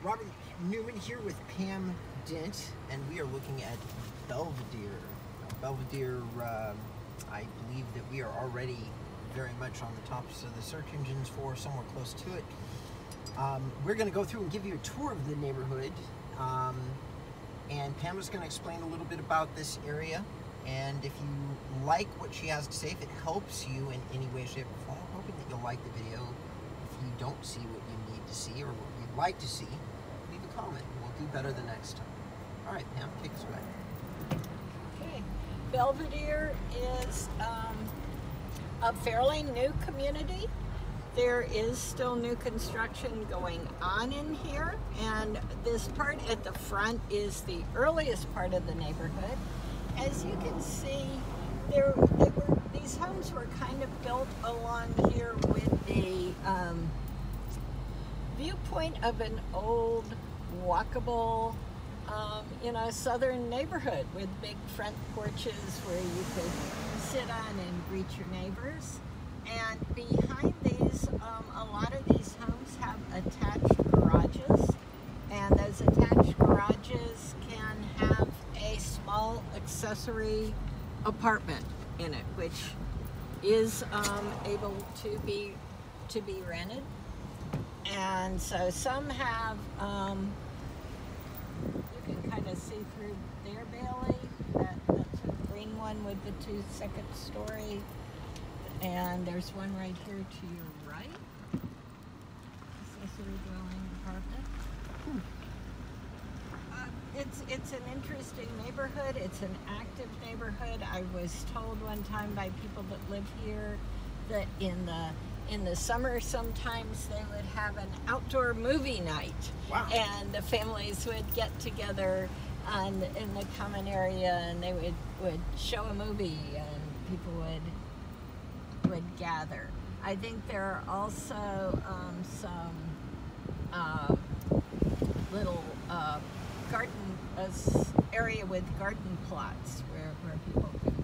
Robert Newman here with Pam Dent, and we are looking at Belvedere. Belvedere, I believe that we are already very much on the tops of the search engines for somewhere close to it. We're going to go through and give you a tour of the neighborhood, and Pam is going to explain a little bit about this area. And if you like what she has to say, if it helps you in any way, shape, or form, I'm hoping that you'll like the video. If you don't see what you need to see or what you'd like to see, leave a comment. We'll do better the next time. All right, Pam, take us away. Okay, Belvedere is a fairly new community. There is still new construction going on in here, and this part at the front is the earliest part of the neighborhood. As you can see, these homes were kind of built along here with the viewpoint of an old, walkable, southern neighborhood with big front porches where you could sit on and greet your neighbors. And behind these, a lot of these homes have attached garages, and those attached garages can have a small accessory apartment in it, which is able to be rented. And so some have, you can kind of see through their bailey, that's a green one with the 2-second story. And there's one right here to your right, accessory dwelling apartment. It's an interesting neighborhood. It's an active neighborhood. I was told one time by people that live here that in the summer sometimes they would have an outdoor movie night. Wow. And the families would get together in the common area, and they would show a movie, and people would gather. I think there are also some little garden area with garden plots where people can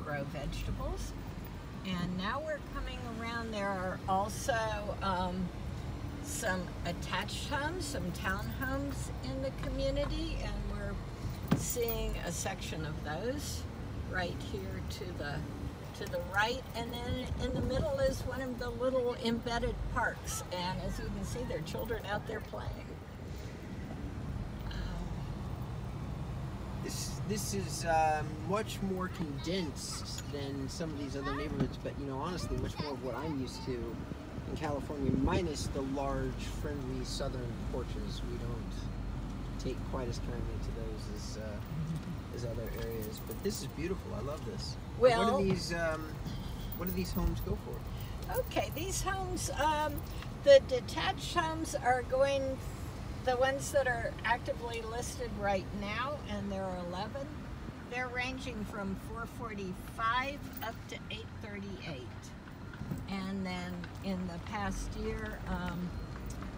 grow vegetables. And now we're coming around. There are also some attached homes, some townhomes in the community, and we're seeing a section of those right here to the right, and then in the middle is one of the little embedded parks, and as you can see, there are children out there playing. This is much more condensed than some of these other neighborhoods, but honestly, much more of what I'm used to in California, minus the large, friendly southern porches. We don't take quite as kindly to those as other areas, but this is beautiful. I love this. Well, what do these homes go for? Okay, these homes, the detached homes are going, the ones that are actively listed right now, and there are 11, they're ranging from $445 up to $838. And then in the past year,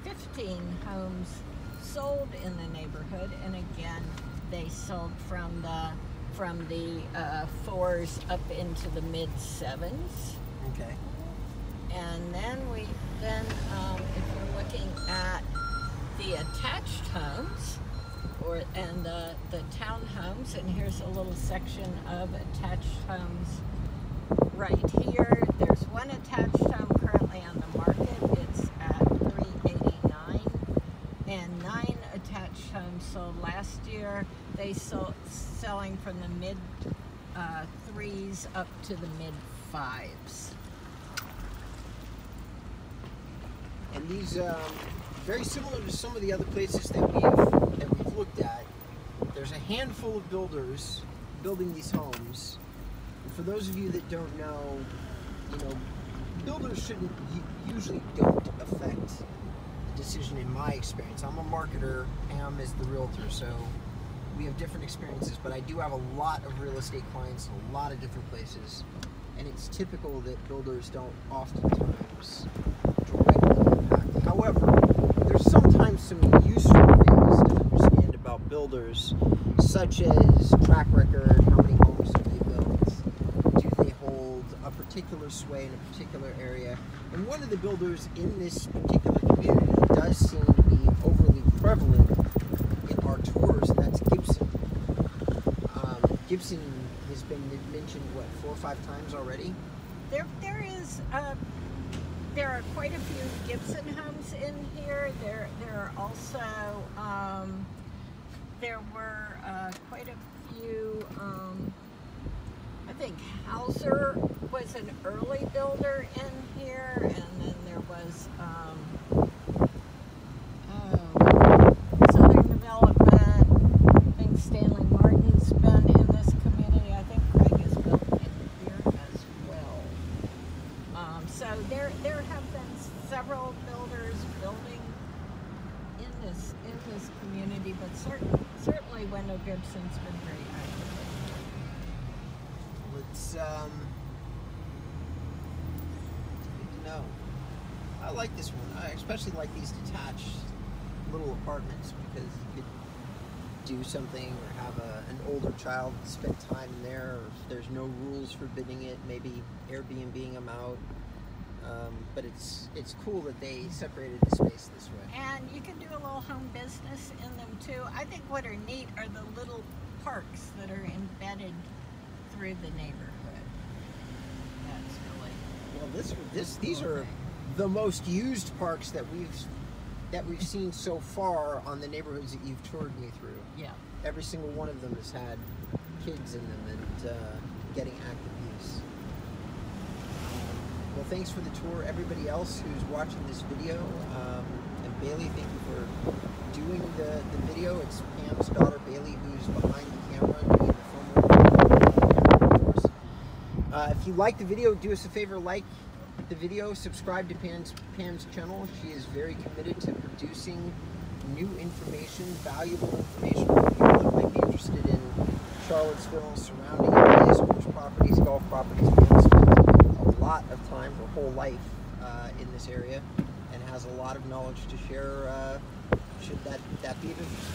15 homes sold in the neighborhood, and again, they sold from the 4s up into the mid 7s. Okay. And then if you're looking at the attached homes and the townhomes, and here's a little section of attached homes right here. There's one attached home currently on the market. It's at $389, and 9 attached homes sold last year. They sold selling from the mid 3s up to the mid 5s. And these very similar to some of the other places that we've looked at. There's a handful of builders building these homes. And for those of you that don't know, builders usually don't affect the decision in my experience. I'm a marketer, Pam is the realtor, so we have different experiences, but I do have a lot of real estate clients in a lot of different places, and it's typical that builders don't oftentimes directly impact. However, there's sometimes some useful things to understand about builders, such as track record, how many homes have they built, do they hold a particular sway in a particular area, and one of the builders in this particular community does seem to be overly prevalent 4 or 5 times already. There are quite a few Gibson homes in here. There are also there were quite a few. I think Hauser was an early builder in here, and then there was Southern Development. I think Stanley Martin's been in this community. I think Craig has built in here as well. So there have been several builders building in this community, but certainly Wendell Gibson's been very active. It's good to know. I like this one. I especially like these detached little apartments because you could do something or have an older child spend time in there, or if there's no rules forbidding it, maybe Airbnb-ing them out. But it's cool that they separated the space this way. And you can do a little home business in them too. I think what are neat are the little parks that are embedded through the neighborhood. That's really These are the most used parks that we've seen so far on the neighborhoods that you've toured me through. Yeah. Every single one of them has had kids in them and getting active use. Well, thanks for the tour, everybody else who's watching this video. And Bailey, thank you for doing the video. It's Pam's daughter, Bailey, who's behind the camera doing the film work. If you like the video, do us a favor, like the video, subscribe to Pam's channel. She is very committed to producing new information, valuable information for people that might be interested in Charlottesville, surrounding areas, horse properties, golf properties. Pam spent a lot of time, her whole life, in this area, and has a lot of knowledge to share, should that be of interest.